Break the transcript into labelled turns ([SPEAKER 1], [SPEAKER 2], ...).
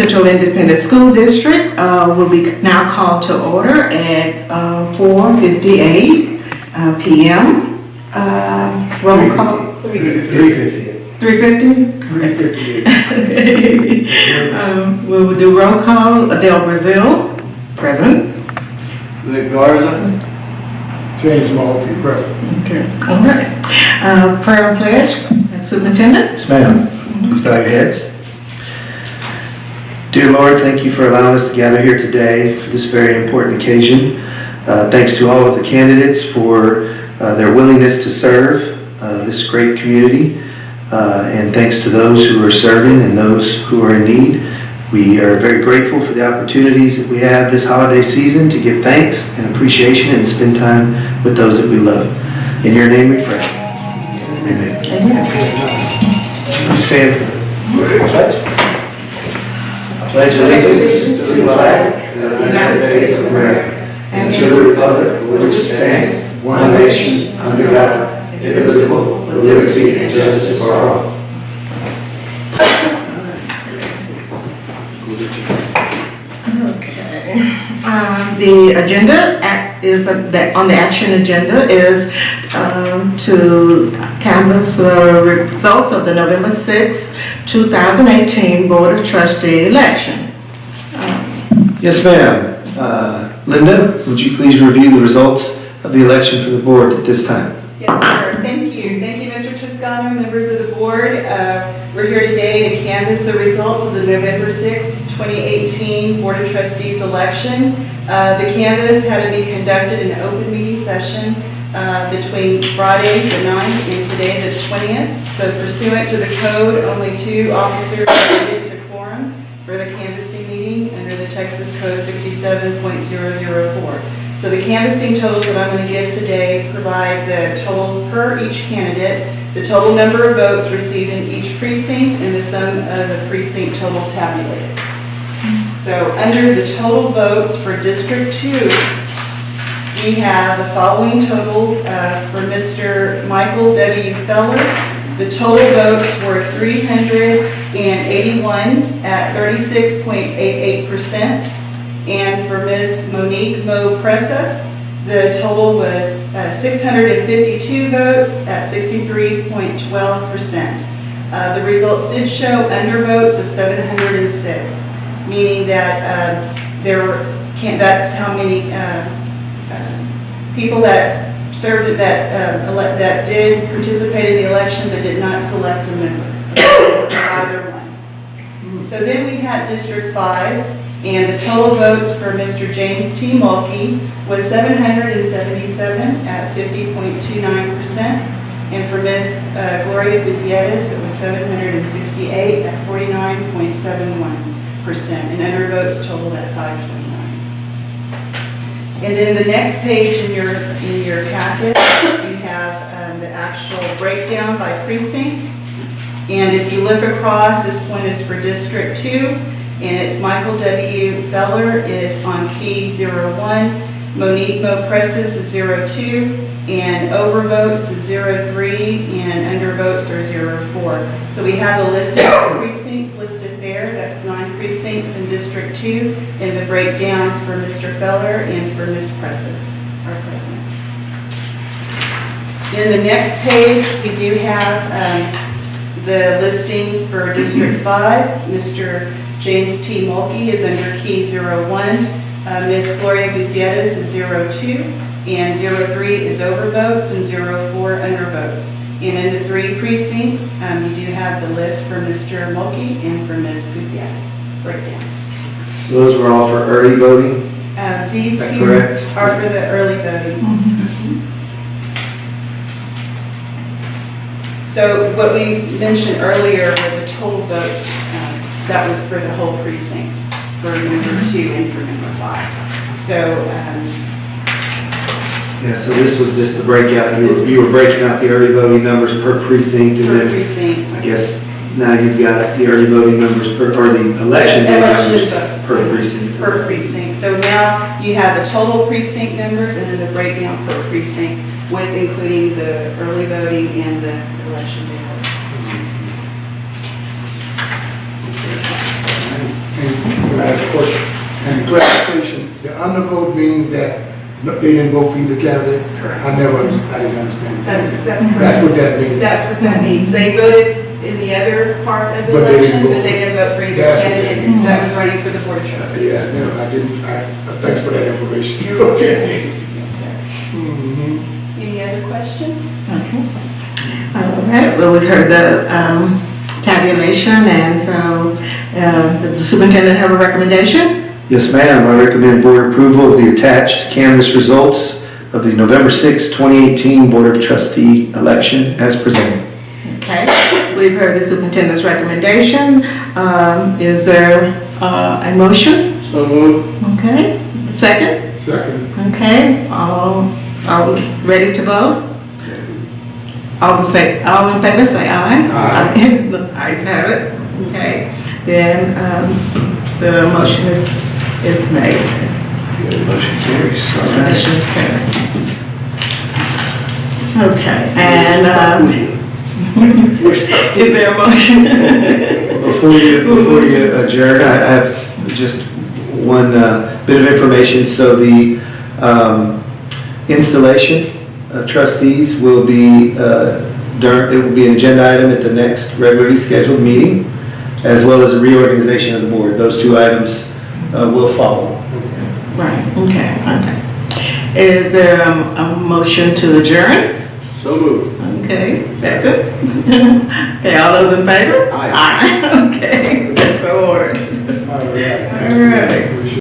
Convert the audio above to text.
[SPEAKER 1] Central Independent School District will be now called to order at 4:58 p.m. Roll call.
[SPEAKER 2] 3:50.
[SPEAKER 1] 3:50?
[SPEAKER 2] 3:58.
[SPEAKER 1] We will do roll call. Adele Brazil, present.
[SPEAKER 2] Nick Garza. James Mulkey, present.
[SPEAKER 1] Okay. All right. Prayer and pledge. Superintendent.
[SPEAKER 3] Yes, ma'am. Please bow your heads. Dear Lord, thank you for allowing us to gather here today for this very important occasion. Thanks to all of the candidates for their willingness to serve this great community. And thanks to those who are serving and those who are in need. We are very grateful for the opportunities that we have this holiday season to give thanks and appreciation and spend time with those that we love. In your name we pray. Amen. Please stand for the pledge. I pledge allegiance to the flag of the United States of America and to the republic for which it stands, one nation, under God, indivisible, with liberty and justice for all.
[SPEAKER 1] The agenda is that on the action agenda is to canvass the results of the November 6, 2018 Board of Trustee election.
[SPEAKER 3] Yes, ma'am. Linda, would you please review the results of the election for the board at this time?
[SPEAKER 4] Yes, sir. Thank you. Thank you, Mr. Toscano, members of the board. We're here today to canvass the results of the November 6, 2018 Board of Trustees election. The canvass had to be conducted in an open meeting session between Friday the 9th and today the 20th. So pursuant to the code, only 2 officers are needed to quorum for the canvassing meeting under the Texas Code 67.004. So the canvassing totals that I'm going to give today provide the totals per each candidate, the total number of votes received in each precinct, and the sum of the precinct total tabulated. So under the total votes for District 2, we have the following totals for Mr. Michael W. Feller. The total votes were 381 at 36.88%. And for Ms. Monique Mo Presas, the total was 652 votes at 63.12%. The results did show undervotes of 706, meaning that that's how many people that served that did participate in the election but did not select a member, either one. So then we had District 5. And the total votes for Mr. James T. Mulkey was 777 at 50.29%. And for Ms. Gloria Gutierrez, it was 768 at 49.71%. And undervotes totaled at 529. And then the next page in your packet, you have the actual breakdown by precinct. And if you look across, this one is for District 2. And it's Michael W. Feller is on key 01, Monique Mo Presses is 02, and overvotes is 03, and undervotes are 04. So we have the list of precincts listed there. That's 9 precincts in District 2, and the breakdown for Mr. Feller and for Ms. Presses are present. In the next page, we do have the listings for District 5. Mr. James T. Mulkey is under key 01, Ms. Gloria Gutierrez is 02, and 03 is overvotes and 04 undervotes. And in the 3 precincts, you do have the list for Mr. Mulkey and for Ms. Gutierrez breakdown.
[SPEAKER 3] So those were all for early voting?
[SPEAKER 4] These
[SPEAKER 3] Is that
[SPEAKER 4] here
[SPEAKER 3] correct?
[SPEAKER 4] are for the early voting. So what we mentioned earlier were the total votes. That was for the whole precinct, for number 2 and for number 5. So,
[SPEAKER 3] yeah, so this was just the breakout. You were breaking out the early voting numbers per precinct, and then I guess now you've got the early voting numbers or the election day numbers per precinct.
[SPEAKER 4] Per precinct. So now you have the total precinct numbers and then the breakdown per precinct, with including the early voting and the election day votes.
[SPEAKER 2] question. And clarification, the undervote means that they didn't vote for either candidate?
[SPEAKER 4] Correct.
[SPEAKER 2] I didn't understand.
[SPEAKER 4] That's
[SPEAKER 2] What that means.
[SPEAKER 4] That's what that means. They voted in the other part of the
[SPEAKER 2] But they
[SPEAKER 4] election,
[SPEAKER 2] didn't vote.
[SPEAKER 4] but they didn't vote for either
[SPEAKER 2] That's what
[SPEAKER 4] candidate
[SPEAKER 2] that means.
[SPEAKER 4] that was running for the board of trustees.
[SPEAKER 2] Yeah, no, I didn't, thanks for that information.
[SPEAKER 4] You're welcome.
[SPEAKER 2] Okay.
[SPEAKER 4] Yes, sir.
[SPEAKER 2] Mhm.
[SPEAKER 4] Any other questions?
[SPEAKER 1] Okay. All right, well, we've heard the tabulation, and so does the superintendent have a recommendation?
[SPEAKER 3] Yes, ma'am. I recommend board approval of the attached canvas results of the November 6, 2018 Board of Trustee election as presented.
[SPEAKER 1] Okay, we've heard the superintendent's recommendation. Is there a motion?
[SPEAKER 2] So moved.
[SPEAKER 1] Okay, second?
[SPEAKER 2] Second.
[SPEAKER 1] Okay, all ready to vote? All in favor say aye.
[SPEAKER 2] Aye.
[SPEAKER 1] The ayes have it. Okay, then the motion is made.
[SPEAKER 3] Motion carries. All right.
[SPEAKER 1] Motion is carried. Okay, and is there a motion?
[SPEAKER 3] Before you adjourn, I have just one bit of information. So the installation of trustees will be it will be an agenda item at the next regularly scheduled meeting, as well as a reorganization of the board. Those two items will follow.
[SPEAKER 1] Right, okay. Is there a motion to adjourn?
[SPEAKER 2] So moved.
[SPEAKER 1] Okay, second? Okay, all those in favor?
[SPEAKER 2] Aye.
[SPEAKER 1] Aye, okay, that's so ordered.
[SPEAKER 2] All right.
[SPEAKER 1] All right.